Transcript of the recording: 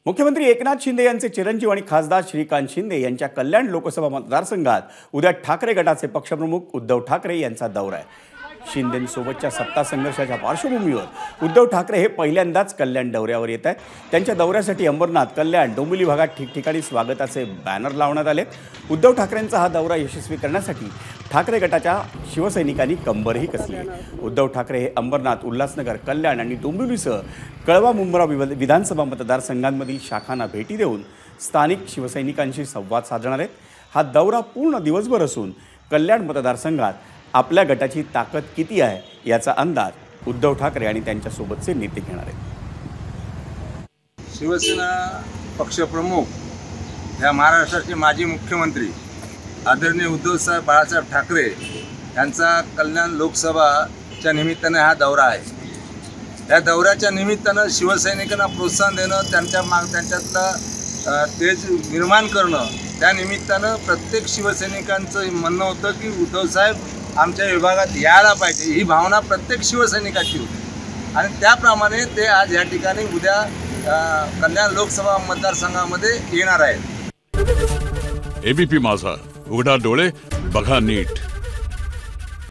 मुख्यमंत्री एकनाथ शिंदे यांचे चिरंजीव आणि खासदार श्रीकांत शिंदे यांच्या कल्याण लोकसभा मतदारसंघात उद्या ठाकरे गटाचे पक्षप्रमुख उद्धव ठाकरे यांचा दौरा आहे। शिंदेंसोबतच्या सत्ता संघर्षाच्या पार्श्वभूमीवर उद्धव ठाकरे हे पहिल्यांदाच कल्याण दौऱ्यावर येत आहेत। त्यांच्या दौऱ्यासाठी अंबरनाथ, कल्याण, डोंबिवली भागात ठिकठिकाणी स्वागताचे बॅनर लावण्यात आले। उद्धव ठाकरेंचा हा दौरा यशस्वी करण्यासाठी ठाकरे गटाच्या शिवसैनिकांनी कंबरही कसली आहे। उद्धव ठाकरे हे अंबरनाथ, उल्हासनगर, कल्याण आणि डोंबिवलीसह कळवा मुंब्रा विधानसभा मतदारसंघांमधील शाखांना भेटी देऊन स्थानिक शिवसैनिकांशी संवाद साधणार आहेत। हा दौरा पूर्ण दिवसभर असून कल्याण मतदारसंघात आपल्या गटाची ताकद किती आहे याचा अंदाज उद्धव ठाकरे आणि त्यांच्यासोबतचे नेते घेणार आहेत। शिवसेना पक्षप्रमुख या महाराष्ट्राचे माजी मुख्यमंत्री आदरणीय उद्धवसाहेब बाळासाहेब ठाकरे यांचा कल्याण लोकसभाच्या निमित्ताने हा दौरा आहे। या दौऱ्याच्या निमित्तानं शिवसैनिकांना प्रोत्साहन देणं, त्यांच्यातलं तेज निर्माण करणं, त्या निमित्तानं प्रत्येक शिवसैनिकांचं म्हणणं होतं की उद्धवसाहेब आमच्या विभागात यायला पाहिजे, ही भावना प्रत्येक शिवसैनिकाची होती आणि त्याप्रमाणे ते आज या ठिकाणी उद्या कल्याण लोकसभा मतदारसंघामध्ये येणार आहेत। एबीपी माझा, उघडा डोळे बघा नीट।